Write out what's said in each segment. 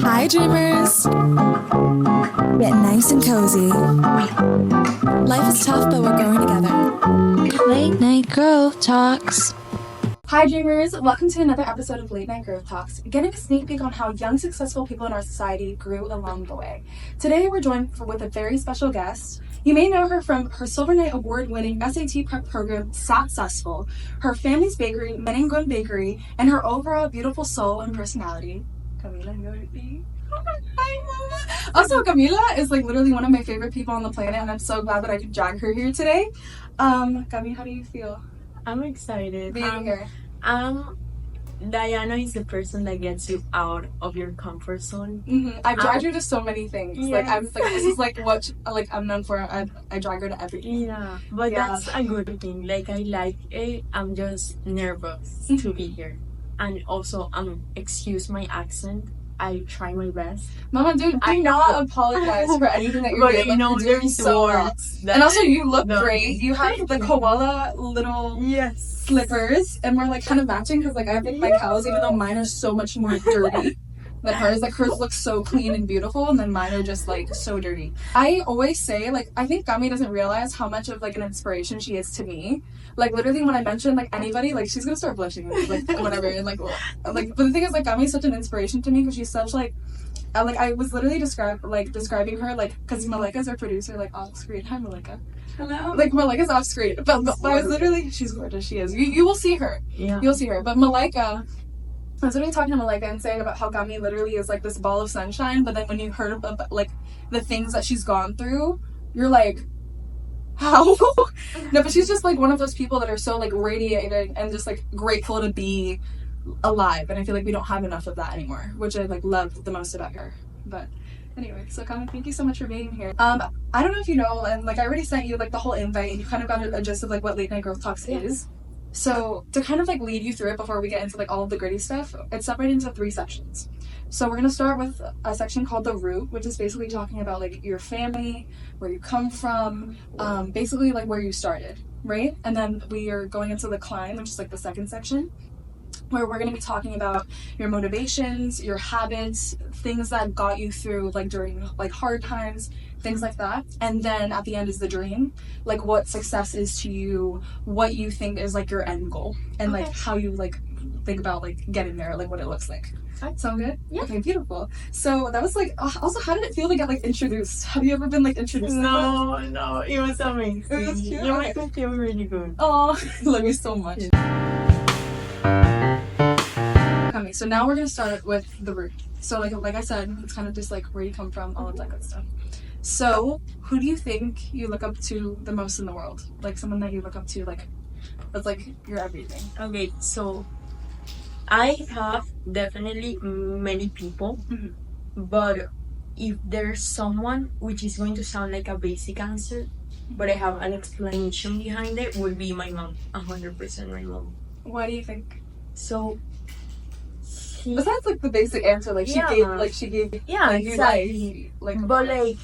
Hi, dreamers! Get nice and cozy. Life is tough, but we're growing together. Late Night Growth Talks. Hi dreamers, welcome to another episode of Late Night Growth Talks, getting a sneak peek on how young successful people in our society grew along the way. Today we're joined with a very special guest. You may know her from her Silver Knight award-winning SAT prep program, Successful, her family's bakery, Menengun Bakery, and her overall beautiful soul and personality, Camila Yordi. Hi, Mama. Also, Camila is like literally one of my favorite people on the planet, and I'm so glad that I could drag her here today. Cami, how do you feel? I'm excited. Being here. Diana is the person that gets you out of your comfort zone. Mm-hmm. I've dragged her to so many things. Yes. Like I'm like this is like what I'm known for. I drag her to everything. Yeah, but that's a good thing. Like I like it. I'm just nervous to be here, and also excuse my accent. I try my best. Mama, dude, do not apologize for anything that you're But doing. you know, Like, you're doing there's so well. words. And also, you look No. great. You have the koala little Yes. slippers, and we're like kind of matching because like I have like my cows, even though mine are so much more dirty than hers. Like hers look so clean and beautiful, and then mine are just like so dirty. I always say like I think Gami doesn't realize how much of like an inspiration she is to me. Like literally when I mention like anybody, like she's gonna start blushing like whatever, and like but the thing is like Gami is such an inspiration to me because she's such like I was literally describing her like because Malika's our producer like off screen. Hi Malika. Hello. Like Malika's off screen, but I was literally she's gorgeous. She is. You will see her. Yeah. You'll see her. But Malika, I was literally talking to Malika and saying about how Gami literally is like this ball of sunshine. But then when you heard about like the things that she's gone through, you're like, how? No, but she's just like one of those people that are so like radiating and just like grateful to be alive, and I feel like we don't have enough of that anymore, which I like love the most about her. But anyway, so Carmen, thank you so much for being here. I don't know if you know, and like I already sent you like the whole invite, and you kind of got a gist of like what Late Night Growth Talks is. So to kind of like lead you through it before we get into like all of the gritty stuff, it's separated into 3 sections. So we're gonna start with a section called The Root, which is basically talking about like your family, where you come from, basically like where you started, right? And then we are going into The Climb, which is like the second section, where we're going to be talking about your motivations, your habits, things that got you through like during like hard times, things like that. And then at the end is the dream, like what success is to you, what you think is like your end goal, and like how you like think about like getting there, like what it looks like. Sound good? Yeah. Okay, beautiful. So that was like also, how did it feel to get like introduced? Have you ever been like introduced? No, it was amazing. It was cute. You make me feel really good. Oh, love you so much. Okay, so now we're gonna start with the root. So like I said, it's kind of just like where you come from, all of that good stuff. So who do you think you look up to the most in the world? Like someone that you look up to, like that's like your everything. Okay, so I have definitely many people, but if there's someone, which is going to sound like a basic answer, but I have an explanation behind it, would be my mom. 100% my mom. Why do you think? So Besides like the basic answer, like Yeah. she gave yeah, like, you exactly. like But like,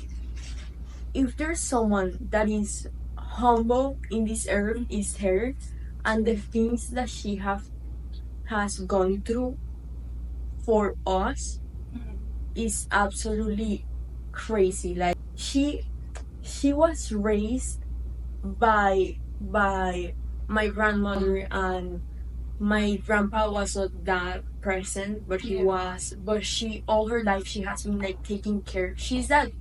if there's someone that is humble in this earth, is her, and the things that she has gone through for us is absolutely crazy. Like she was raised by my grandmother, and my grandpa was not that present, but he was. But she all her life she has been like taking care. She's that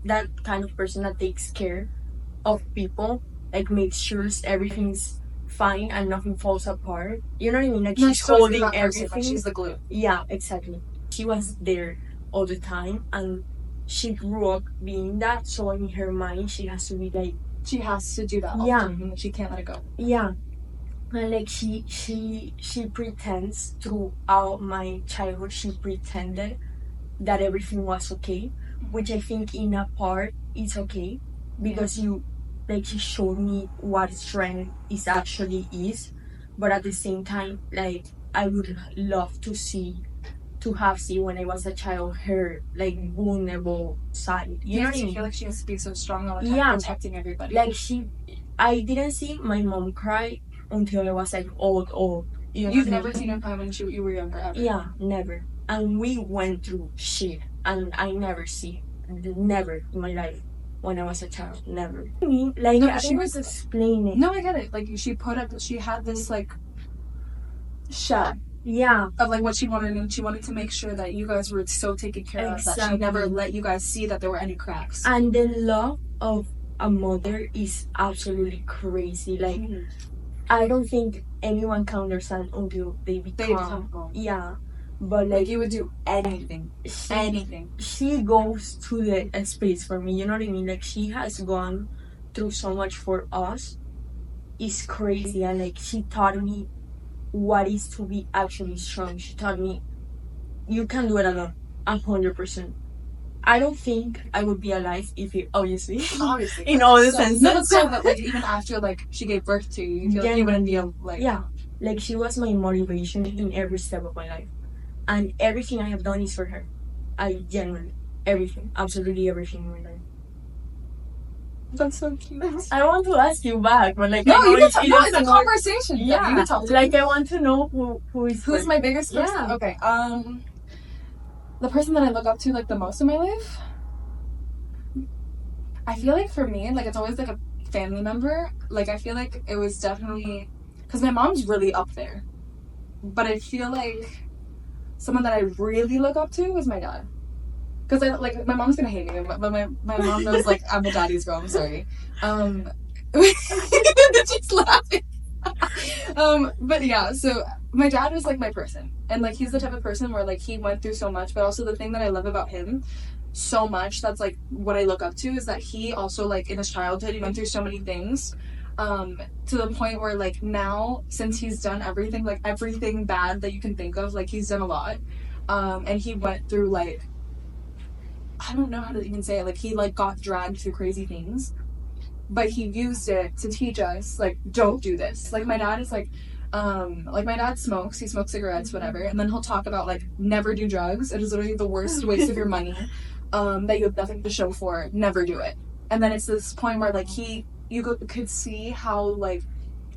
kind of person that takes care of people, like makes sure everything's fine and nothing falls apart. You know what I mean? Like she's holding everything. Like she's the glue. Yeah, exactly. She was there all the time, and she grew up being that. So in her mind, she has to be like, She has to do that all the time, and she can't let it go. yeah. And like she pretends throughout my childhood, she pretended that everything was okay, which I think in a part is okay, because she showed me what strength is actually is. But at the same time, like I would love to see when I was a child her like vulnerable side. You know what I mean? feel like she has to be so strong all the time, protecting everybody. Like I didn't see my mom cry until I was like old. You've never seen her cry when you were younger, ever? Yeah, never. And we went through shit and I never in my life when I was a child, never. I mean, like, No, I she was was- explaining. No, I get it. Like, she had this, like, shell Yeah, of, like, what she wanted, and she wanted to make sure that you guys were so taken care of that she Exactly. never let you guys see that there were any cracks. and the love of a mother is absolutely crazy. Like, I don't think anyone can understand until they become. become home. Yeah, but Like, like, you would do anything. Anything. she goes to the space for me. You know what I mean? Like, she has gone through so much for us. It's crazy, and like, she taught me what is to be actually strong. She taught me you can do it alone, 100%. I don't think I would be alive if it, obviously, in all the senses. No, so, but like, even after, like, she gave birth to you, you feel like you wouldn't be like... Yeah, like, she was my motivation in every step of my life, and everything I have done is for her. I genuinely, everything, absolutely everything in my life. That's so cute. I want to ask you back, but like, No, I know you can talk. No, don't it's a know- conversation. Yeah, you can talk to like, me. I want to know who's Who's my biggest person? Yeah. Okay, the person that I look up to, like, the most in my life, I feel like for me, like, it's always, like, a family member. Like, I feel like it was definitely... Because my mom's really up there. But I feel like someone that I really look up to is my dad. Because, like, my mom's gonna hate me, but my mom knows, like, I'm a daddy's girl. I'm sorry. She's laughing. But yeah, so my dad was, like, my person. And, like, he's the type of person where, like, he went through so much, but also the thing that I love about him so much, that's, like, what I look up to, is that he also, like, in his childhood, he went through so many things, to the point where, like, now, since he's done everything, like, everything bad that you can think of, like, he's done a lot, and he went through, like, I don't know how to even say it, like, he, like, got dragged through crazy things, but he used it to teach us, like, don't do this. Like, my dad is, like, my dad smokes, he smokes cigarettes, whatever, and then he'll talk about, like, never do drugs. It is literally the worst waste of your money, that you have nothing to show for it. Never do it. And then it's this point where, like, could see how, like,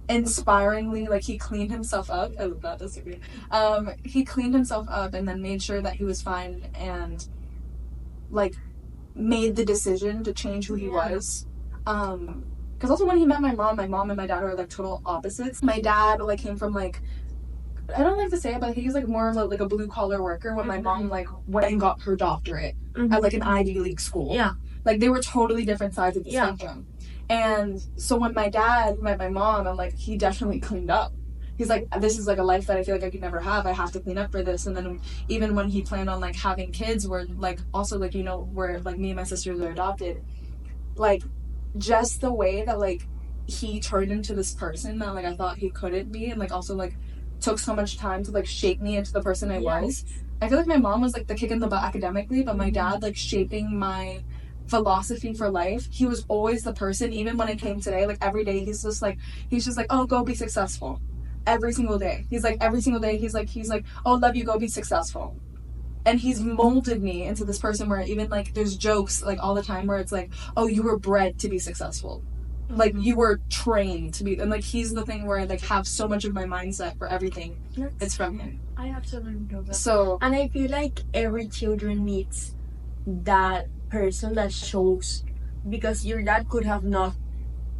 inspiringly, like, he cleaned himself up. I love that, that's so great. He cleaned himself up and then made sure that he was fine and, like, made the decision to change who he was. Because also when he met my mom and my dad are, like, total opposites. My dad, like, came from, like, I don't like to say it, but he's, like, more of, like, a blue-collar worker, when my mom, like, went and got her doctorate at, like, an Ivy League school. Yeah. Like, they were totally different sides of the spectrum. And so when my dad met my mom, I'm like, he definitely cleaned up. He's like, this is, like, a life that I feel like I could never have. I have to clean up for this. And then even when he planned on, like, having kids, where, like, also, like, you know, where, like, me and my sisters are adopted, like, just the way that, like, he turned into this person that, like, I thought he couldn't be, and, like, also, like, took so much time to, like, shape me into the person I was. I feel like my mom was, like, the kick in the butt academically, but my dad, like, shaping my philosophy for life. He was always the person, even when it came today, like, every day he's just like, oh, go be successful. Every single day. He's like, every single day he's like, oh, love you, go be successful. And he's molded me into this person where even, like, there's jokes, like, all the time where it's like, oh, you were bred to be successful. Like, you were trained to be, and, like, he's the thing where I, like, have so much of my mindset for everything. It's from him. I absolutely love that. So, and I feel like every children needs that person that shows, because your dad could have not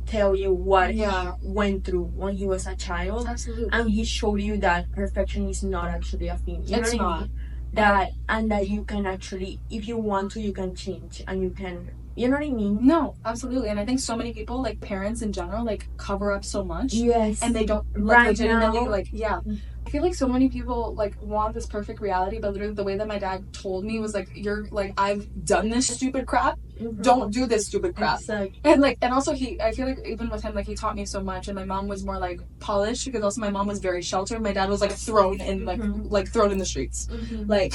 tell you what he went through when he was a child. Absolutely. And he showed you that perfection is not actually a thing. You It's know what I not. mean? That you can actually, if you want to, you can change, and you can, you know what I mean? No, absolutely. And I think so many people, like, parents in general, like, cover up so much. Yes. And they don't, like, Right legitimately, now. like, I feel like so many people, like, want this perfect reality, but literally the way that my dad told me was, like, you're, like, I've done this stupid crap. Don't do this stupid crap. Exactly. And, like, and also I feel like even with him, like, he taught me so much, and my mom was more, like, polished, because also my mom was very sheltered. My dad was, like, thrown in, like, thrown in the streets. Like,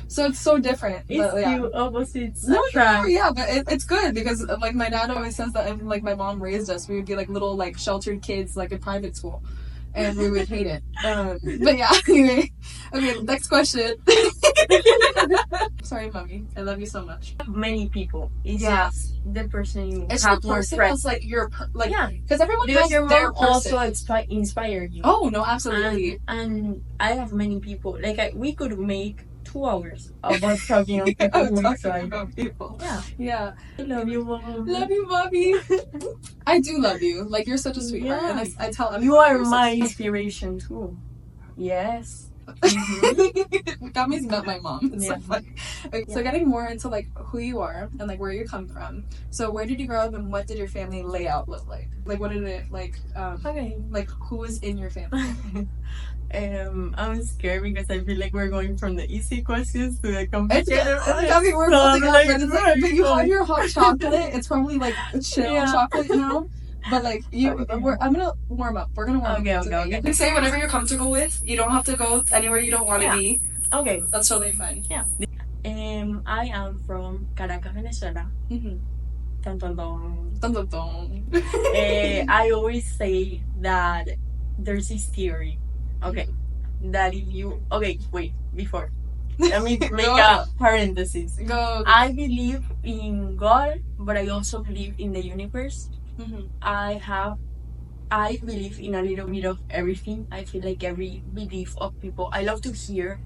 so it's so different. It's but, yeah. two opposites. No, yeah, but it's good, because, like, my dad always says that if, like, my mom raised us, we would be, like, little, like, sheltered kids, like, in private school. And we would hate it. But yeah, anyway. Okay, next question. Sorry, mommy. I love you so much. Many people. It's just the person you It's have the more person friends. that's, like, your, like, Yeah. because everyone Because has your their mom person. also inspired you. Oh, no, absolutely. And I have many people. Like, we could make 2 hours about talking on I was people. talking about people. Yeah. Yeah. I love you, Mom. Love you, Bobby. I do love you. Like, you're such a sweetheart. Yeah. And I tell everyone You are you're such my a- inspiration too. Yes. Gami's not my mom. It's Yeah. so funny. Okay, so getting more into like who you are and like where you come from. So where did you grow up and what did your family layout look like? Like what did it like Okay. like who was in your family? I'm scared because I feel like we're going from the easy questions to the It's complicated ones. Gami, we're So building I'm up, like, but it's like, but you have your hot chocolate. It's probably like chill Yeah. chocolate now. But like you, Okay. I'm gonna warm up. We're gonna warm Okay, up. okay, okay. You can say whatever you're comfortable with. You don't have to go anywhere you don't want to Yeah. be. Okay. That's totally fine. Yeah. I am from Caracas, Venezuela. Mm-hmm. Dun, dun, dun. Dun, dun, dun. I always say that there's this theory. Okay. That if you. Okay, wait, before. Let me make Go a parenthesis. Go. I believe in God, but I also believe in the universe. Mm-hmm. I believe in a little bit of everything. I feel like every belief of people. I love to hear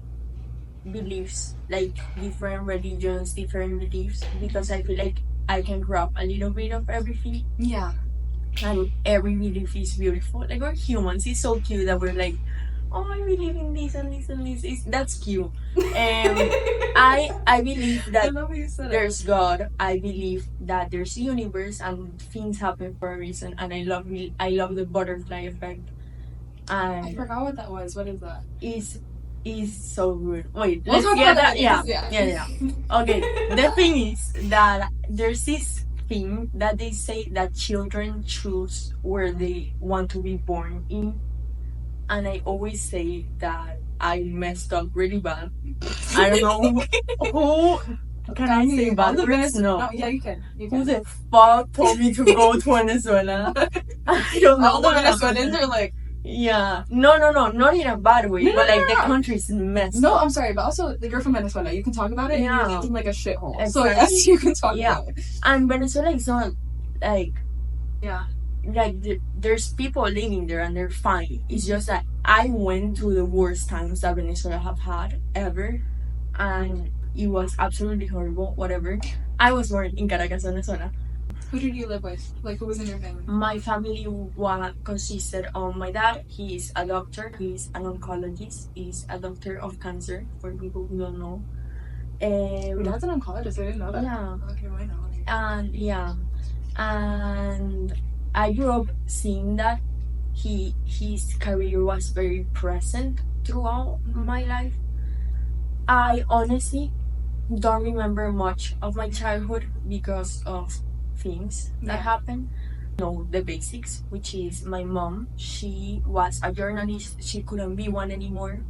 beliefs, like different religions, different beliefs, because I feel like I can grab a little bit of everything, Yeah. and every belief is beautiful. Like we're humans, it's so cute that we're like, oh, I believe in this and this and this. That's cute. I believe I that love how you said it. there's God. I believe that there's a universe and things happen for a reason. And I love the butterfly effect. I And forgot what that was. What is that? is so good. Wait, We'll let's talk get about that. that. Yeah. Okay. The thing is that there's this thing that they say that children choose where they want to be born in, and I always say that I messed up really bad. I don't know who can I say All bad the words? No. Yeah, you can. You Who can. the fuck told me to go to Venezuela? I don't know. All the what happened. Venezuelans are like, Yeah. No, not in a bad way, No, but no, like the no. country's messed no, up. I'm sorry, but also like, you're from Venezuela. You can talk about it. And Yeah. you're living like a shithole. So Exactly. yes, you can talk Yeah. about it. And Venezuela is not like Yeah. there's people living there and they're fine. It's just that I went to the worst times that Venezuela have had ever, and it was absolutely horrible. Whatever. I was born in Caracas, Venezuela. Who did you live with? Like, who was in your family? My family was consisted of my dad. He's a doctor. He's an oncologist. He's a doctor of cancer. For people who don't know. Your dad's an oncologist. I didn't know that. Yeah. Okay, I know. And yeah, and I grew up seeing that his career was very present throughout my life. I honestly don't remember much of my childhood because of things that Yeah. happened. Know the basics, which is my mom. She was a journalist. She couldn't be one anymore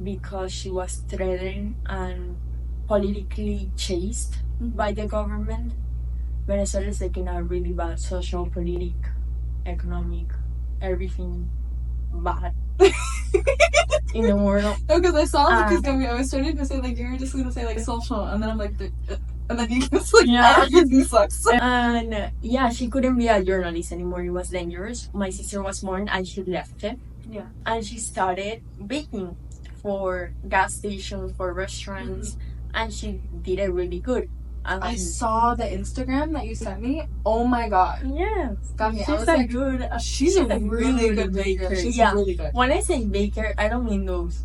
because she was threatened and politically chased by the government. Venezuela is like in a really bad social, political, economic, everything bad in the world. No, because I saw because I was starting to say like you were just gonna say like social, and then I'm like, and then you just like Yeah. everything sucks. And yeah, she couldn't be a journalist anymore. It was dangerous. My sister was born and she left it. Yeah. And she started baking for gas stations, for restaurants, and she did it really good. And I saw the Instagram that you sent me. Oh my god. yes, Gami, I she's was a like, good. she's a really good baker. She's Yeah. really good. When I say baker, I don't mean those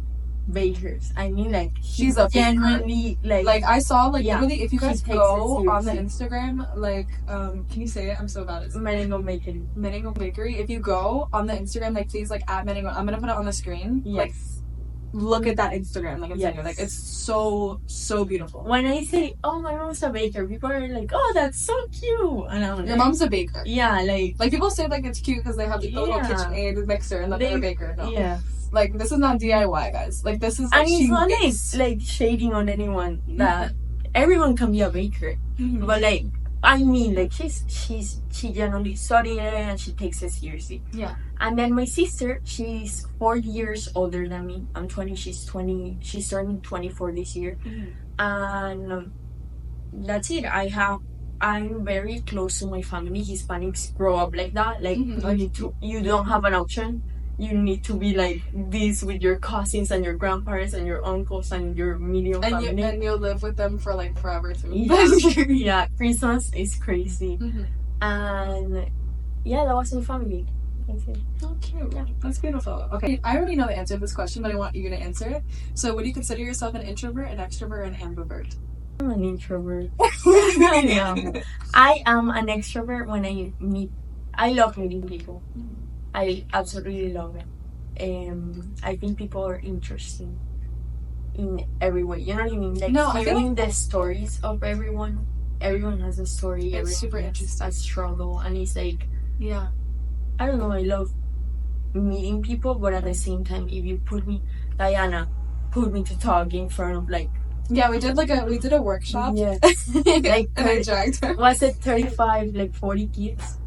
bakers. I mean like She's a baker. genuinely Like I saw like Yeah. literally if you She guys takes go it on the seriously. Instagram like can you say it? I'm so bad at it. Merengue bakery. Merengue Bakery. If you go on the Instagram, like please like at Merengue. I'm gonna put it on the screen. Yes. Like look at that Instagram. Like I'm telling you, Yes. like it's so beautiful. When I say, "Oh, my mom's a baker," people are like, "Oh, that's so cute," and I'm like, Your mom's a baker. yeah, like Like people say like it's cute because they have the little Yeah. KitchenAid mixer and then they're a baker. No. yeah. Like this is not DIY, guys. Like this is And she it's not makes. like shading on anyone that everyone can be a baker, Mhm. but like I mean, like she generally studied it and she takes it seriously. Yeah. And then my sister, she's 4 years older than me. I'm 20. She's 20. She's turning 24 this year, and that's it. I'm very close to my family. Hispanics grow up like that. Like Mhm. you don't have an option. you need to be like this with your cousins and your grandparents and your uncles and your medium family. And you'll live with them for like forever too. Yeah, Christmas is crazy. And yeah, that was my family. That's it. Oh, cute. Yeah. That's beautiful. Okay, I already know the answer to this question, but I want you to answer it. So, would you consider yourself an introvert, an extrovert, an ambivert? I'm an introvert. I am an extrovert when I meet. I love meeting people. I absolutely love it. I think people are interesting in every way. You know what I mean? Like I feel hearing the stories of everyone. Everyone has a story. It's super interesting. A struggle, and it's like, yeah. I don't know. I love meeting people, but at the same time, if you Diana, put me to talk in front of like. Yeah, we did a workshop. Yeah. Like and I dragged her. Was it 35, like 40 kids?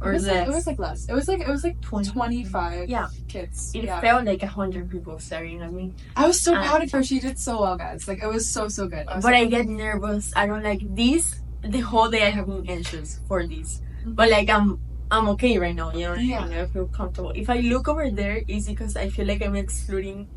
Or less? It was like less. It was like 25 kids. It felt like 100 people staring at me. I was so proud of her. She did so well, guys. Like, it was so good. But I get nervous. I don't like this. The whole day I have been anxious for this. But like I'm okay right now, you know what I mean? I feel comfortable. If I look over there, it's because I feel like I'm excluding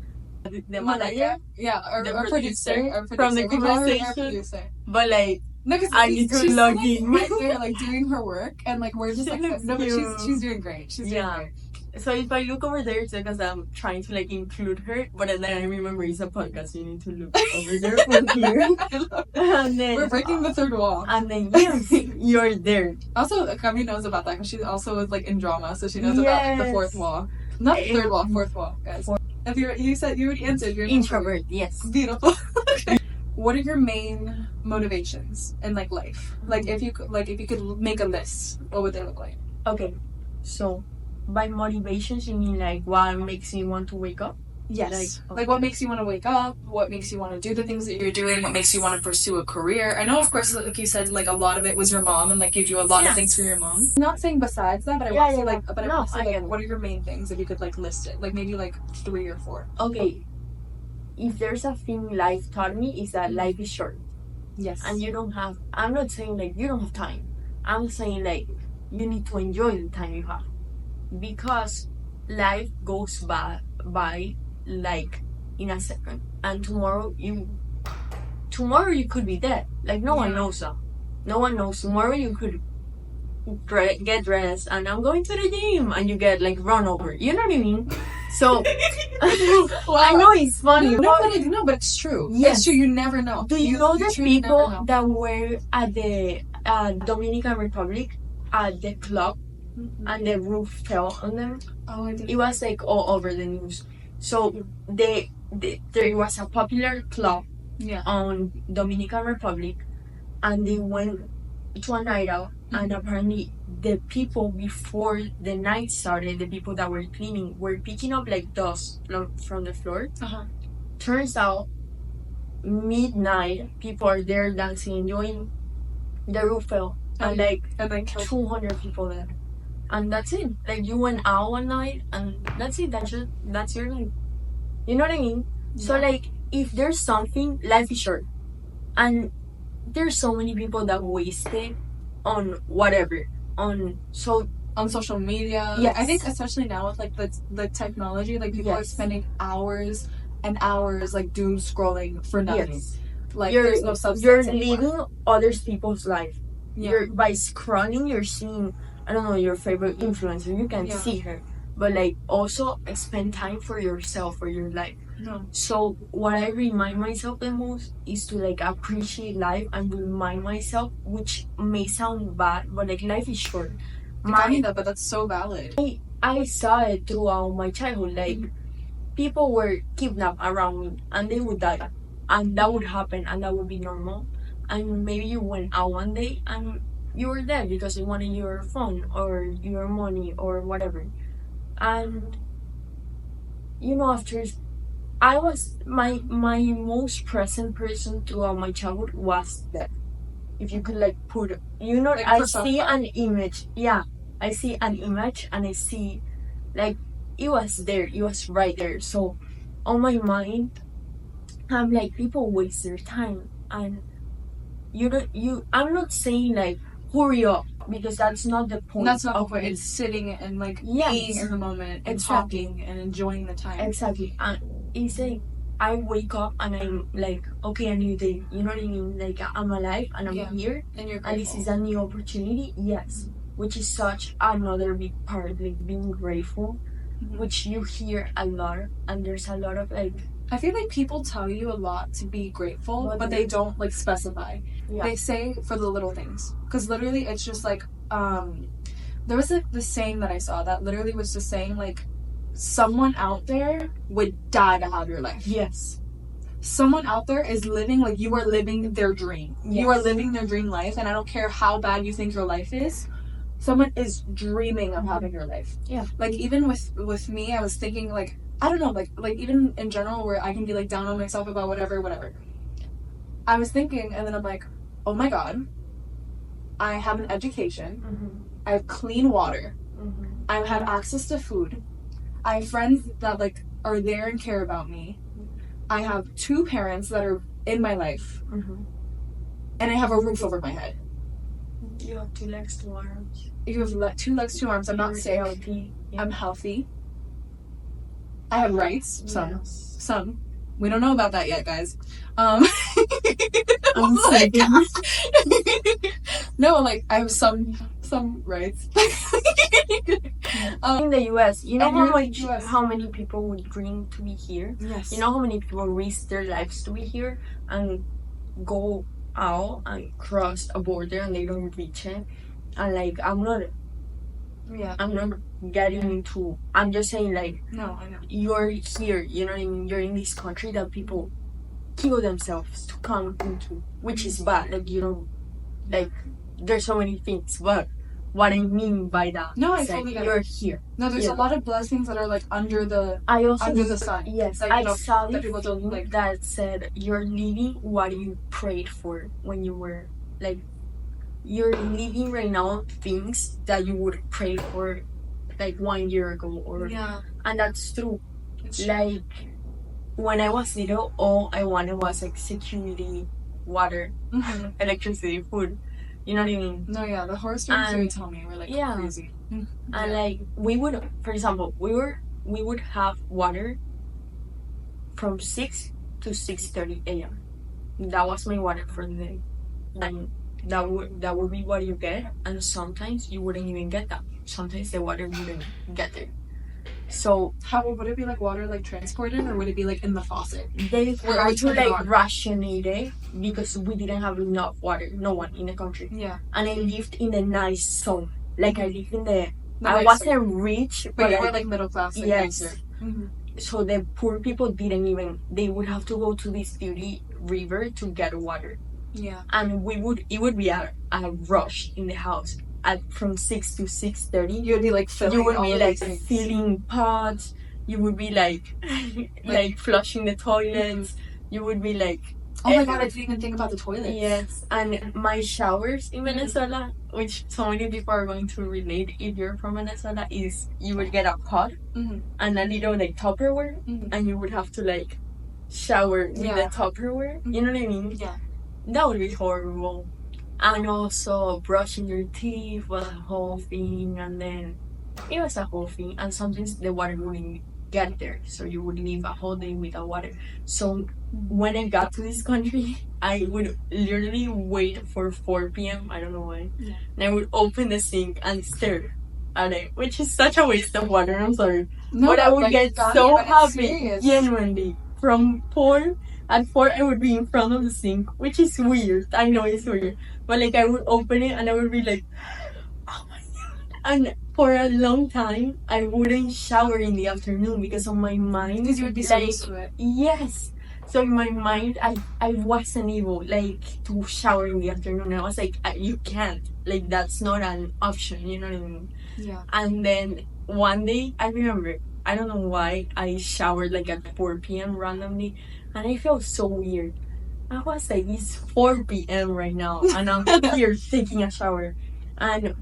the manager. Yeah, or producer. From the conversation. But like, no, I need to log in. Right there, like doing her work, and like we're just like, no, but she's doing great. She's doing great. So if I look over there, it's because I'm trying to like include her, but then I remember it's a podcast. You need to look over there from here, and then we're breaking the third wall. And then you're there. Also, Camila knows about that because she also was like in drama, so she knows about the fourth wall, not the third wall, fourth wall, guys. If you said you already answered, you're an introvert. Yes. Beautiful. Okay. What are your main motivations in like life? Like if you could make a list, what would they look like? Okay, so by motivations you mean like what makes you want to wake up? Yes. Like what makes you want to wake up? What makes you want to do the things that you're doing? What makes you want to pursue a career? I know, of course, like you said, like a lot of it was your mom, and like you do a lot of things for your mom. I'm not saying besides that, but I want to say like, but I want to say like, what are your main things if you could like list it? Like maybe like 3 or 4. Okay. If there's a thing life taught me is that life is short. Yes. And you don't have, I'm not saying like you don't have time. I'm saying like you need to enjoy the time you have. Because life goes by like in a second. And tomorrow you could be dead. Like no one knows that. No one knows. Tomorrow you could get dressed and I'm going to the gym and you get like run over. You know what I mean? So I know it's funny. No, but it's true. Yes. It's true. You never know. Do you know the people that were at the Dominican Republic at the club and the roof fell on them? Oh, I didn't. It was like all over the news. So there was a popular club on Dominican Republic, and they went to a night out, and apparently the people before the night started, the people that were cleaning were picking up like dust from the floor. Turns out midnight people are there dancing, enjoying the roof fell, and like 200 people there. And that's it. Like you went out one night and that's it. That's your life. You know what I mean? Yeah. So like if there's something, life is short. And there's so many people that waste it on whatever. On social media. Yes. I think especially now with like the technology, like people are spending hours and hours like doom scrolling for nothing. Yes. Like there's no substance. You're living other people's life. Yeah. By scrolling you're seeing, I don't know, your favorite influencer. You can see her. But like also spend time for yourself, for your life. No. So what I remind myself the most is to like appreciate life and remind myself, which may sound bad, but like life is short. But that's so valid. I saw it throughout my childhood. Like people were kidnapped around me and they would die. And that would happen and that would be normal. And maybe you went out one day and you were there because you wanted your phone or your money or whatever. And you know, after I was my most present person throughout my childhood was that. If you could like put, you know, like I see an image. Yeah, I see an image and I see like it was there. It was right there. So on my mind, I'm like, people waste their time and I'm not saying like hurry up, because that's not the point. That's not the of point. it. It's sitting and like Yes. being in the moment and Exactly. talking and enjoying the time. Exactly. And it's like I wake up and I'm like, okay, a new day. You know what I mean? Like I'm alive and I'm Yeah. here, And you're and this grateful. is a new opportunity. Yes, which is such another big part, like being grateful, which you hear a lot, and there's a lot of like. I feel like people tell you a lot to be grateful, but they don't like specify. Yeah. They say for the little things, because literally it's just like there was like this saying that I saw that literally was just saying like someone out there would die to have your life. Yes. Someone out there is living like you are living their dream. Yes. You are living their dream life, and I don't care how bad you think your life is. Someone is dreaming of having your life. Yeah. Like even with me, I was thinking like I don't know, like even in general where I can be like down on myself about whatever. I was thinking, and then I'm like, oh my god, I have an education. I have clean water. I have access to food. I have friends that like are there and care about me. I have 2 parents that are in my life, and I have a roof over my head. You have 2 legs, 2 arms. You have 2 legs, 2 arms. I'm not sick. Healthy. Yeah. I'm healthy. I have rights. Some. Yes. Some. We don't know about that yet, guys. I'm like, second. no, like I have some rights. In the US, you know And you're how in much the US. how many people would dream to be here? Yes. You know how many people risk their lives to be here and go out and cross a border and they don't reach it? And like I'm not getting into, I'm just saying like No, I know. you're here, you know what I mean? You're in this country that people kill themselves to come into, which is bad. Like you don't like there's so many things, but what I mean by that, No, I is, totally like, get it. you're here. No, there's a lot of blessings that are like under the sun. Yes, Like, I you know, saw that the people don't thing like. that said you're living what you prayed for when you were like you're living right now things that you would pray for like 1 year ago or Yeah. and that's true. It's true. Like when I was little, all I wanted was like security, water, electricity, food. You know what I mean? No, yeah, the horror stories And- you tell me were like yeah. crazy. And like we would, for example, we would have water from 6 to 6:30 a.m. That was my water for the day, and that would be what you get. And sometimes you wouldn't even get that. Sometimes the water wouldn't get there. So How would it be like water like transported, or would it be like in the faucet? they Where had we to turn it like on. rationate it because we didn't have enough water. No one in the country. Yeah. And I lived in the nice zone. Like I lived in the. No, I like, wasn't rich, but you I- were like middle class. Like, yes. nicer. So the poor people didn't even. They would have to go to this dirty river to get water, Yeah. and it would be a rush in the house at from 6 to 6:30. You would be like filling You would all be of like these things. filling pots. You would be like like flushing the toilets. You would be like. Oh my god, I didn't even think about the toilets. Yes, and my showers in Venezuela, which so many people are going to relate if you're from Venezuela, is you would get a pot and a little like Tupperware, and you would have to like shower with the Tupperware. You know what I mean? Yeah. That would be horrible. And also brushing your teeth was a whole thing, and then it was a whole thing. And sometimes the water wouldn't get there, so you would live a whole day without water. So when I got to this country, I would literally wait for 4 p.m. I don't know why. Yeah. And I would open the sink and stare at it, which is such a waste of water. I'm sorry. No, But I would like, get not so even happy, experience. genuinely. From 4, at 4 I would be in front of the sink, which is weird. I know it's weird. But like I would open it and I would be like, oh my god. And for a long time, I wouldn't shower in the afternoon because on my mind, Because you would be so like, used to it. yes. So in my mind, I wasn't able like to shower in the afternoon. I was like, you can't. Like that's not an option. You know what I mean? Yeah. And then one day, I remember, I don't know why, I showered like at 4 p.m. randomly, and I felt so weird. I was like, it's 4 p.m. right now, and I'm here taking a shower. And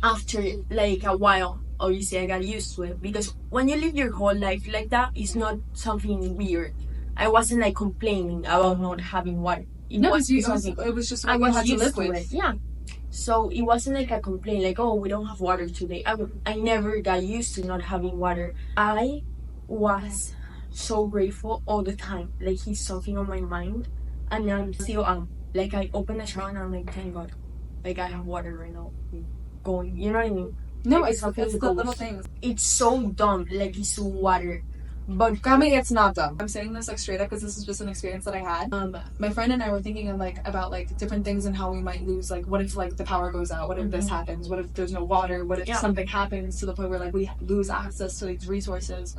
after like a while, obviously I got used to it, because when you live your whole life like that, it's not something weird. I wasn't like complaining about not having water. It No, was it something was just I what you was had to used live to with. it. Yeah. So it wasn't like a complaint, like, oh, we don't have water today. I never got used to not having water. I was so grateful all the time. Like, he's something on my mind. And I'm still, like, I open the shower and I'm like, thank God. Like, I have water right now going. You know what I mean? No, Like, it's the little things. It's so dumb. Like, it's water. But I mean, it's not dumb. I'm saying this like straight up because this is just an experience that I had. My friend and I were thinking of like about like different things and how we might lose. Like, what if like the power goes out? What if this happens? What if there's no water? What if something happens to the point where like we lose access to these resources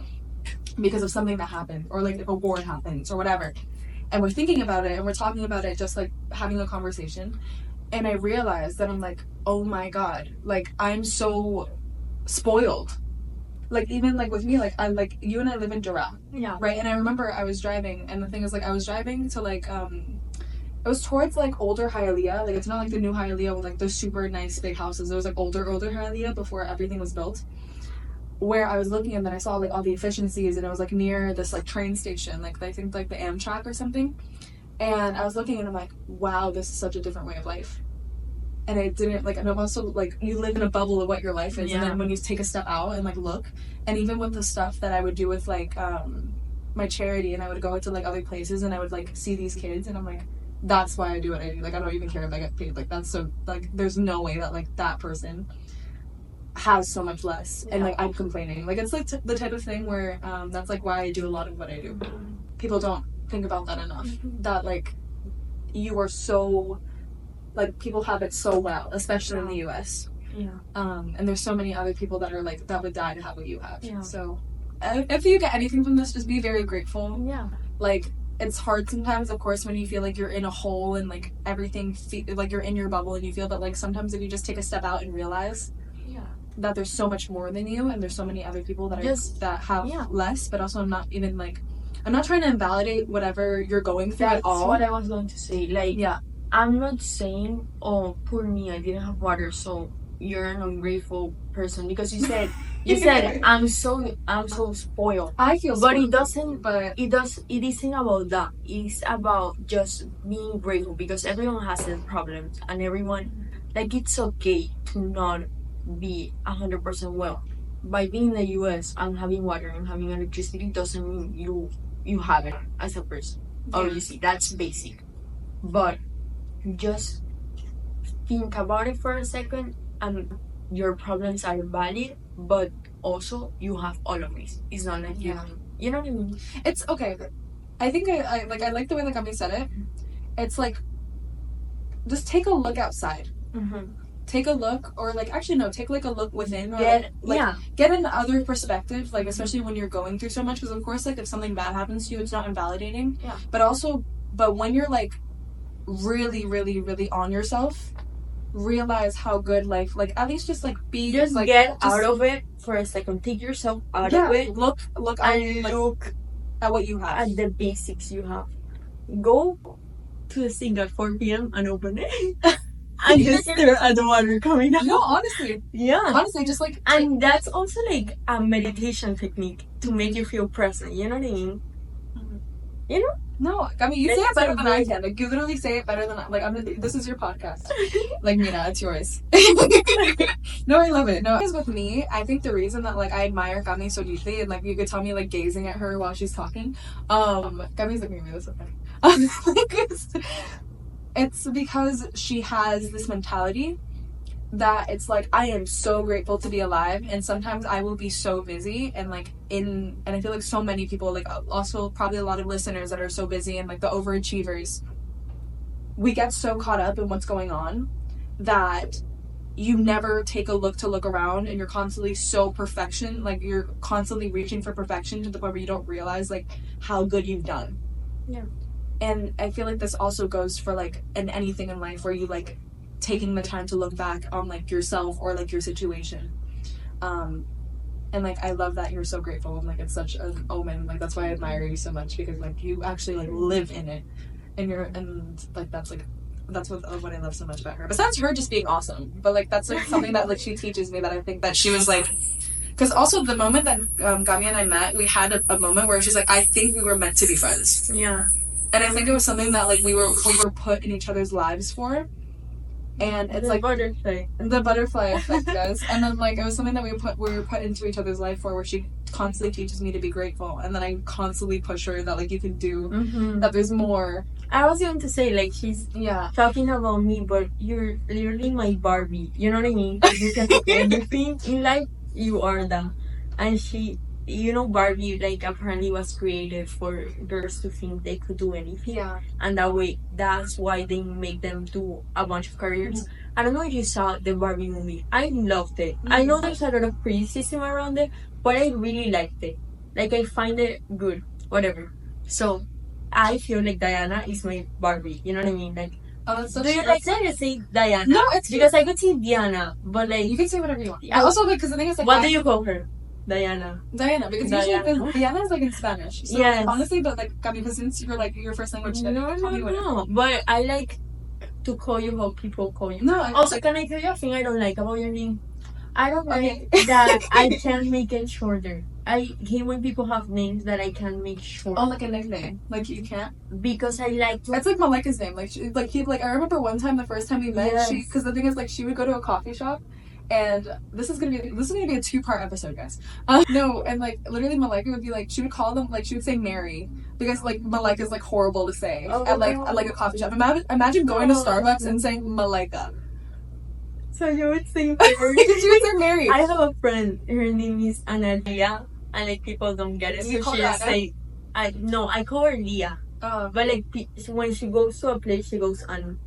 because of something that happened, or like if a war happens or whatever? And we're thinking about it and we're talking about it, just like having a conversation. And I realized that I'm like, oh my God, like I'm so spoiled. Like, even like with me, like I'm like, you and I live in Dura, right? And I remember I was driving, and the thing is like I was driving to like it was towards like older Hialeah. Like, it's not like the new Hialeah with like the super nice big houses. It was like older Hialeah before everything was built, where I was looking, and then I saw like all the efficiencies, and it was like near this like train station, like I think like the Amtrak or something. And I was looking, and I'm like, wow, this is such a different way of life. And I didn't like, and I'm also like, you live in a bubble of what your life is, and then when you take a step out and like look, and even with the stuff that I would do with like my charity, and I would go to like other places, and I would like see these kids, and I'm like, that's why I do what I do. Like, I don't even care if I get paid. Like, that's so like, there's no way that like that person has so much less, and like I'm complaining. Like, it's like the type of thing where that's like why I do a lot of what I do. People don't think about that enough. That like you are so. Like, people have it so well, especially in the U.S. And there's so many other people that are like, that would die to have what you have. So if you get anything from this, just be very grateful. Like, it's hard sometimes, of course, when you feel like you're in a hole and like everything like you're in your bubble, and you feel that like sometimes if you just take a step out and realize that there's so much more than you, and there's so many other people that are that have less. But also, I'm not even like, I'm not trying to invalidate whatever you're going through at all. That's what I was going to say. Like, I'm not saying, oh, poor me, I didn't have water, so you're an ungrateful person, because you said I'm so spoiled. I feel spoiled. But it isn't about that. It's about just being grateful, because everyone has their problems, and everyone, like, it's okay to not be 100% well. By being in the US and having water and having electricity doesn't mean you have it as a person. Obviously, that's basic. But just think about it for a second, and your problems are valid, but also you have all of this. It's not like you know what I mean? It's okay. I think I like the way that Gummy said it. It's like, just take a look outside. Take a look, or like, actually no, take like a look within, or get an other perspective, like especially when you're going through so much, because of course like if something bad happens to you, it's not invalidating, but when you're like really, really, really on yourself, realize how good life, like at least just like be, just like, get out of it for a second. Take yourself out of it. Look and look at what you have, at the basics you have. Go to the sink at 4 p.m. and open it. And just stare at the water coming out. No, honestly. Honestly, just like... And that's also like a meditation technique to make you feel present. You know what I mean? You know? No, I mean, you say it better than I can. Like, you literally say it better than I... Like, this is your podcast. Like, Mina, it's yours. No, I love it. No, because with me, I think the reason that, like, I admire Gami so deeply, and, like, you could tell me, like, gazing at her while she's talking. Gami's looking at me, that's okay. It's because she has this mentality that it's like, I am so grateful to be alive, and sometimes I will be so busy and like and I feel like so many people, like also probably a lot of listeners that are so busy, and like the overachievers, we get so caught up in what's going on that you never take a look around, and you're constantly so perfection, like you're constantly reaching for perfection to the point where you don't realize like how good you've done. And I feel like this also goes for like in anything in life where you like taking the time to look back on like yourself or like your situation. And like I love that you're so grateful, and like it's such an omen. Like that's why I admire you so much, because like you actually like live in it, and like that's what I love so much about her. Besides her just being awesome, but like that's like something that like she teaches me, that I think that she was like, because also the moment that Gami and I met, we had a moment where she's like, I think we were meant to be friends. Yeah. And I think it was something that like we were put in each other's lives for. and it's The like butterfly. the butterfly effect, guys. And then like it was something that we were put into each other's life for, where she constantly teaches me to be grateful, and then I constantly push her that like you can do that. There's more. I was going to say, like, she's talking about me, but you're literally my Barbie. You know what I mean? You can do everything in life. You are that. And she, Barbie, like, apparently was created for girls to think they could do anything. Yeah. And that way, that's why they make them do a bunch of careers. I don't know if you saw the Barbie movie. I loved it. I know there's a lot of criticism around it, but I really liked it. Like, I find it good. Whatever. So, I feel like Diana is my Barbie. You know what I mean? Like, that's so do you true. like that? You say Diana? No, it's because I could say Diana, but like you can say whatever you want. I also like because the thing is like what do you call her? Diana because usually Diana is like in Spanish. So honestly, but like because since you're like your first language, no. But I like to call you how people call you. No. Also, can I tell you a thing I don't like about your name? I don't like that I can't make it shorter. I hate when people have names that I can't make short. Oh, like a nickname. Like you can't? Because I like to... It's like Malika's name. Like I remember one time, the first time we met, because the thing is like she would go to a coffee shop, and this is gonna be a 2-part episode, guys. No, and like literally Malika would be like, she would call them, like she would say Mary, because like Malika's like horrible to say at like a coffee shop. Imagine going to Starbucks and saying Malika. So you would say Mary. She would say Mary. I have a friend, her name is Analia. And like people don't get it, so she just say, I call her Leah. But like when she goes to a place, she goes Anu,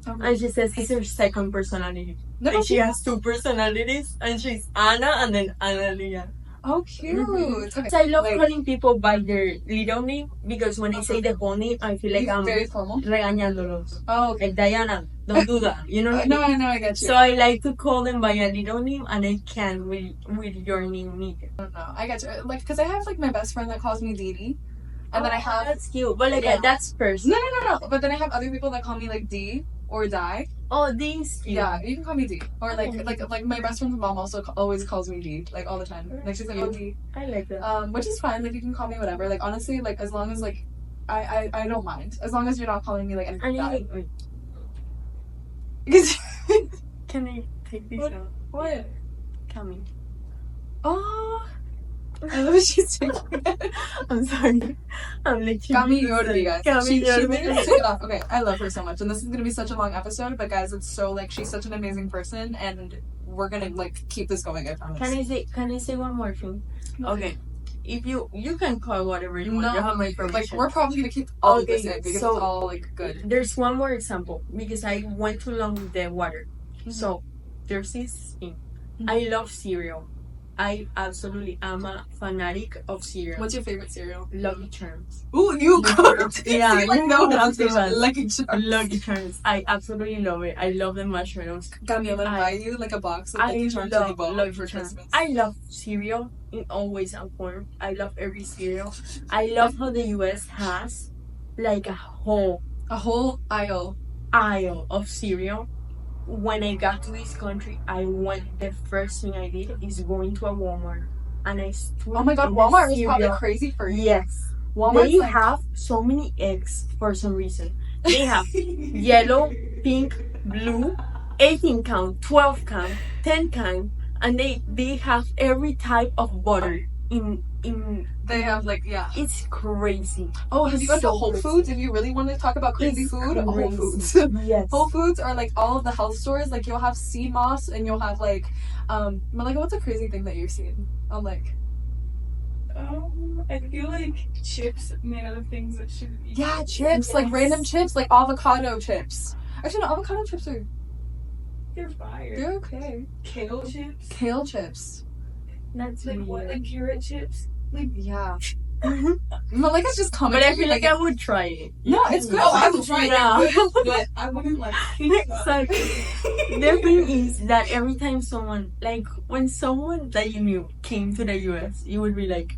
and she says it's her second personality. Like she has 2 personalities, and she's Anna and then Analia. Oh, cute. Okay. So I love calling people by their little name, because when I say the whole name, I feel like I'm very formal. Regañándolos. Oh, okay. Like Diana, don't do that. You know what I mean? No, I know, I get you. So I like to call them by a little name, and I can't with your name neither. I don't know. I get you. Like, because I have like my best friend that calls me Didi, and then I have that's cute, but like that's personal. No. But then I have other people that call me like D or Di. Oh, D's cute. Yeah, you can call me D. Or like my best friend's mom also always calls me D, like all the time. Like she's like, oh D. I like that. Which is fine. Like you can call me whatever. Like honestly, like as long as like I don't mind, as long as you're not calling me like anything. Can I take this out? What? Camila. Oh. I love what she's taking it. I'm sorry. I'm like Camila Yordi, guys. She Yordi. literally took it off. Okay, I love her so much, and this is gonna be such a long episode. But guys, it's so like she's such an amazing person, and we're gonna like keep this going. I promise. Can I say one more thing? Okay. If you can call whatever you want. You have my permission. Like we're probably gonna keep all of this in because it's all like good. There's one more example because I went too long with the water. So there's this thing. I love cereal. I absolutely am a fanatic of cereal. What's your favorite cereal? Lucky Charms. Ooh, you cooked. Yeah, like no pronunciation. Lucky Charms. Lucky Charms. I absolutely love it. I love the marshmallows. Camila, I'm gonna buy you like a box of Lucky Charms for Christmas. I love cereal in always and form. I love every cereal. I love how the US has like a whole aisle of cereal. When I got to this country, the first thing I did is going to a Walmart, and I stood. Oh my god, Walmart is probably crazy for you. Yes, Walmart. They have so many eggs for some reason. They have yellow, pink, blue, 18 count, 12 count, 10 count, and they have every type of butter in. They have like it's crazy. Oh, have you gone to Whole Foods? If you really want to talk about crazy food, Whole Foods. Yes. Whole Foods are like all of the health stores. Like you'll have sea moss, and you'll have like what's a crazy thing that you've seen? I'm like, I feel like chips made out of things that shouldn't be. Yeah, chips, like random chips, like avocado chips. Actually, no, avocado chips They're fire. They're okay. Kale chips. Kale chips. That's like weird. what? Like carrot chips. Like yeah. Malika's just commenting. But I feel like I would try it. No, it's good. Oh, I would try it, but I wouldn't like. Exactly. The thing is that every time when someone that you knew came to the US, you would be like,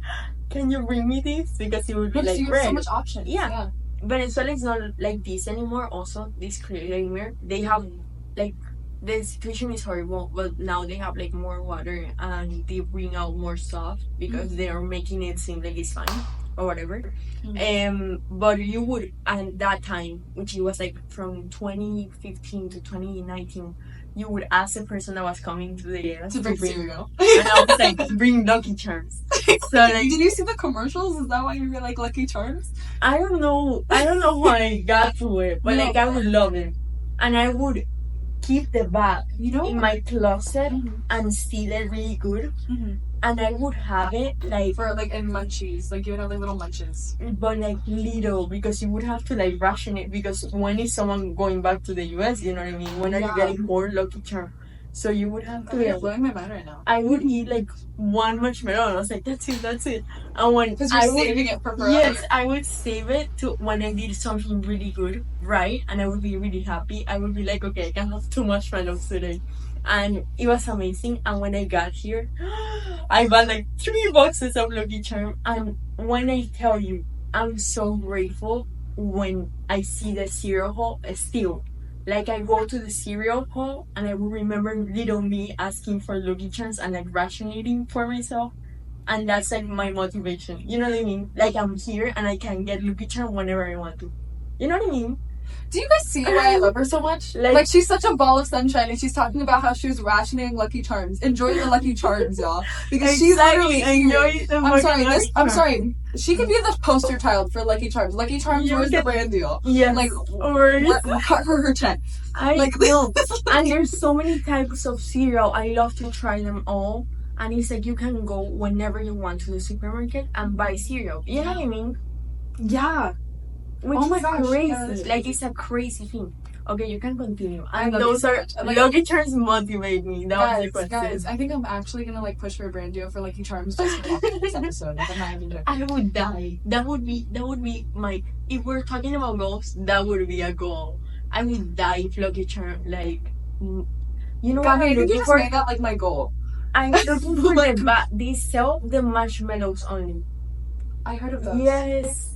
"Can you bring me this?" Because it would be like, you have so much options. Yeah. Venezuela is not like this anymore. Also, this creamer, they have like. The situation is horrible, but now they have like more water and they bring out more stuff because they are making it seem like it's fine. or whatever. But you would, at that time, which it was like from 2015 to 2019, you would ask the person that was coming to the US To bring cereal. and I was like, bring Lucky Charms. So like, Did you see the commercials? Is that why you were like Lucky Charms? I don't know how I got to it, but like I would love it, and I would keep the bag You know, in my closet and seal it really good, and I would have it like, for like in munchies, like you would have like little munches. but like little, because you would have to like ration it, because when is someone going back to the US, you know what I mean? When are you getting more Lucky Charm? So you would have to You're blowing my mind right now. I would eat like one marshmallow and I was like, that's it. And when Because you're saving it for forever. yes, I would save it to when I did something really good, right? And I would be really happy. I would be like, okay, I can have 2 marshmallows today. And it was amazing. And when I got here, I bought like 3 boxes of Lucky Charm. And when I tell you, I'm so grateful when I see the cereal hall still. Like, I go to the cereal hall and I will remember little me asking for Lucky Charms and like rationing for myself. And that's like my motivation. You know what I mean? Like, I'm here and I can get Lucky Charm whenever I want to. You know what I mean? Do you guys see why I love her so much? Like she's such a ball of sunshine, and she's talking about how she was rationing Lucky Charms. Enjoy your Lucky Charms, y'all, because she's literally. I'm sorry. She could be the poster child for Lucky Charms. Lucky Charms, where's the brand deal? Yeah. Like, cut her check. I Like, know. And there's so many types of cereal. I love to try them all. And it's like you can go whenever you want to the supermarket and buy cereal. You know what I mean? Yeah. Which Oh my is gosh, crazy. yes. Like, it's a crazy thing. Okay, you can continue. I And love those you so are much. Like, Lucky Charms motivate me. That was the question. Guys, I think I'm actually gonna like push for a brand deal for Lucky Charms just for this episode. Like, I'm not even joking. I would die. That would be my. If we're talking about goals, that would be a goal. I would die if Lucky Charm, like, you know God, what I I'm think you looking just for? made that like my goal. I'm looking for the they sell the marshmallows only. I heard of those. Yes.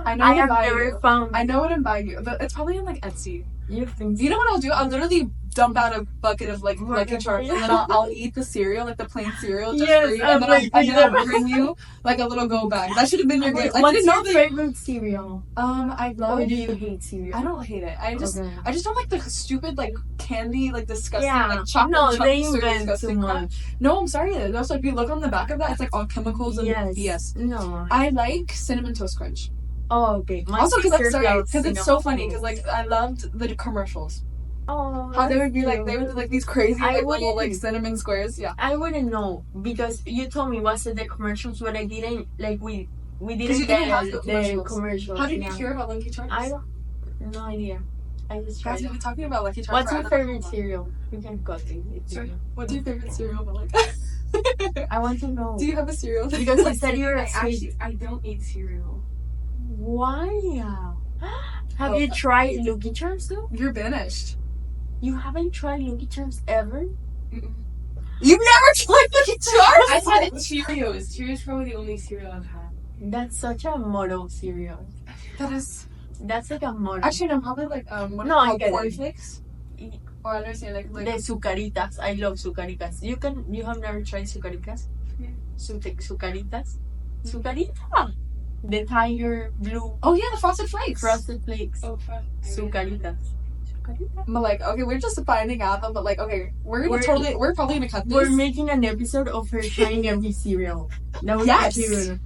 I know I what have I'm buying never you. found. I know what I'm buying you, but it's probably on like Etsy. You think? You know what I'll do? I'll literally dump out a bucket of like Lucky Charms, and then I'll eat the cereal, like the plain cereal, just Yes, for you, and then I'll bring you like a little go bag. That should have been your gift. I What's didn't know your that. favorite cereal? I love. Or do you hate cereal? I don't hate it. I just Okay. don't like the stupid like candy, like disgusting, Yeah. like chocolate. No, chunks they or invent too disgusting crap. much. No, I'm sorry. And also, if you look on the back of that, it's like all chemicals and Yes. BS. No. I like cinnamon toast crunch. Oh, okay. My Also, because sister loves it's so funny. Because like I loved the commercials. Oh, How they would be that's like, they would cute. do like these crazy I like, little like wouldn't- cinnamon squares. Yeah. I wouldn't know because you told me what's the commercials, but I didn't like we you didn't didn't get have the the commercials. commercials. How did yeah. you hear about Lucky Charms? I don't. No idea. I just tried Guys, we've it. been talking about Lucky Charms. What's your forever. favorite cereal? You can cut it. Sorry. What's your favorite cereal? But like, I want to know. do you have a cereal? Because you said you're a sweet. I don't eat cereal. Why? Have Oh, you tried Lucky Charms though? You're banished. You haven't tried Lucky Charms ever? You've never tried Lucky Charms? I've had Cheerios. Cheerios is probably the only cereal I've had. That's such a model cereal. That is That's like a model. actually no, probably like what No, I called get it. cornflakes. Or I understand like The sucaritas. I love sucaritas. You have never tried sucaritas? Yeah. Sucaritas? Sucarita. The tiger blue oh yeah, the frosted flakes. frosted flakes. Oh, fuck. Sucaritas. Sucaritas. But like okay, we're just finding out them, but like okay, we're probably gonna cut this. We're making an episode of her trying every cereal. That was Yes. actually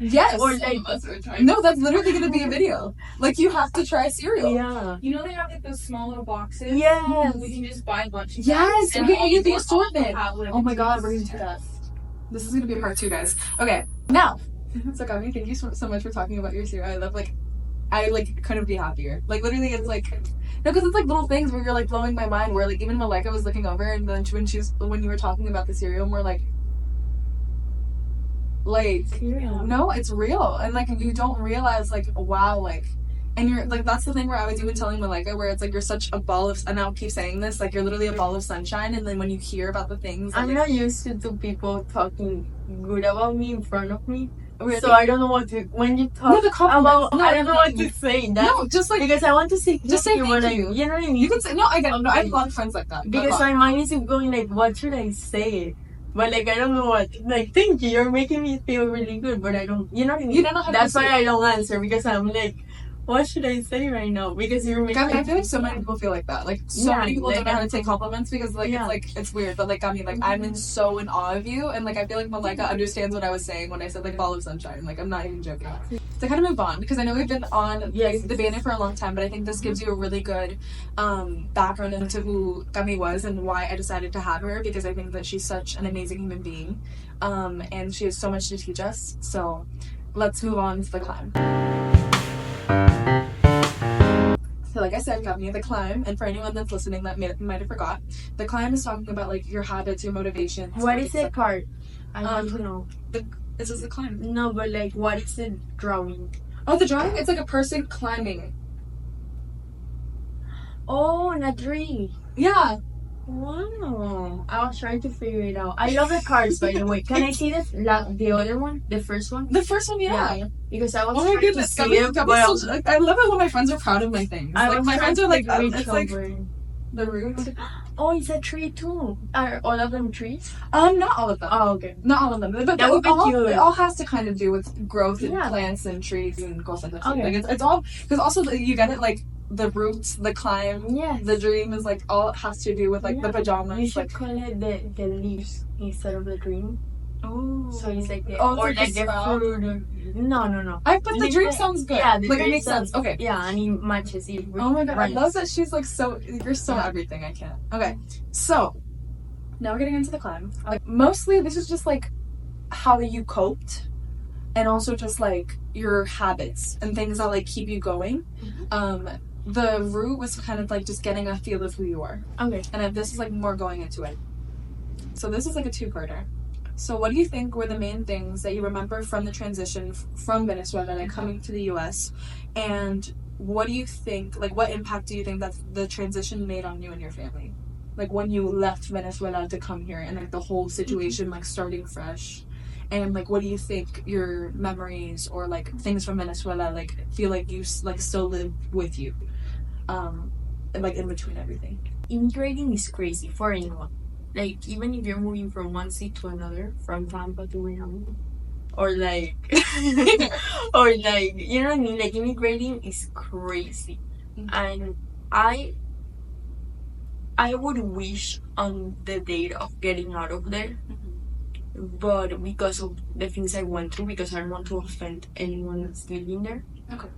Yes. Or Some like of us are trying. no, that's literally gonna be a video. Like you have to try cereal. yeah. You know they have like those small little boxes? Yes. We can just buy a bunch of Yes, them. we can get the all assortment. have whatever Oh my god, we're tastes. gonna do that. This is gonna be part 2, guys. Okay, now. So Gabby, thank you so much for talking about your cereal. I couldn't be happier. Like literally, it's like no, because it's like little things where you're like blowing my mind. Where like even Malika was looking over, and then when you were talking about the cereal, and we're like Cereal. no, it's real, and like you don't realize like wow, like. And you're like that's the thing where I was even telling Malika where it's like you're such a ball of and I'll keep saying this like you're literally a ball of sunshine and then when you hear about the things I'm like, not used to people talking good about me in front of me. Really? So I don't know what to when you talk No, the compliments. about No, I don't know what no. to say. That no, just like because I want to say Just say thank you when thank I you. you know what I mean? you can say no. I get it. No, I have a lot of friends like that. Because my my mind is going like, what should I say? But like I don't know what. Like thank you, you're making me feel really good. But I don't. You know what I mean? You don't know how to That's why say I don't answer because I'm like, what should I say right now? Because you're making. I feel like so many people feel like that. Like so Yeah, many people like, don't know how to take compliments because like yeah. it's like it's weird. But like I mean, like I'm in so in awe of you, and like I feel like Malika understands what I was saying when I said like ball of sunshine. Like I'm not even joking. To kind of move on because I know we've been on Yes. the banner for a long time, but I think this gives you a really good background into who Cami was and why I decided to have her because I think that she's such an amazing human being, and she has so much to teach us. So let's move on to the climb. So like I said, got me the climb, and for anyone that's listening that might have forgot, the climb is talking about like your habits, your motivations. What is the part? I want to know. This is the climb. No, but like, what is the drawing? Oh, the drawing? It's like a person climbing. Oh, in a tree. Yeah. Wow. I was trying to figure it out. I love the cards, by the way. Can I see the other one? The first one? The first one, yeah. Because I was Oh my trying goodness, to see it, but I love it when my friends are proud of my things. Like my friends are like, it's like over. the root. Oh, it's a tree too. Are all of them trees? Not all of them. Oh, okay. Not all of them, but That would be cute. it all has to kind of do with growth in Yeah. plants and trees and cosas. Okay. Like it's all because also you get it like the roots, the climb, Yes. the dream is like all it has to do with like the You pajamas. should Like call it the leaves instead of the dream. oh, So it's like the, oh, or it's like the sprout. fruit. No. But the Leave dream it- sounds good. Yeah, the like it dream makes sense. Okay. Yeah, and it matches it. With Oh my god, I rice. love that she's like so. You're so Yeah. everything. I can't. Okay, so now we're getting into the climb. Like mostly, this is just like how you coped, and also just like your habits and things that like keep you going. The root was kind of like just getting a feel of who you are, Okay. and this is like more going into it. So this is like a two-parter. So what do you think were the main things that you remember from the transition from Venezuela, like coming to the U.S., and what do you think, like what impact do you think that the transition made on you and your family? Like when you left Venezuela to come here and like the whole situation, like starting fresh, and like what do you think your memories or like things from Venezuela like feel like you like still live with you, like in between everything? Immigrating is crazy for anyone. Like even if you're moving from one state to another, from Tampa to Miami, or like, or like, you know what I mean? Like immigrating is crazy, and I would wish on the date of getting out of there, but because of the things I went through, because I don't want to offend anyone that's living there. Okay.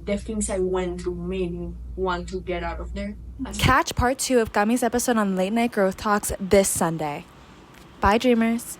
The things I went through made me want to get out of there. Catch part 2 of Gami's episode on Late Night Growth Talks this Sunday. Bye, dreamers.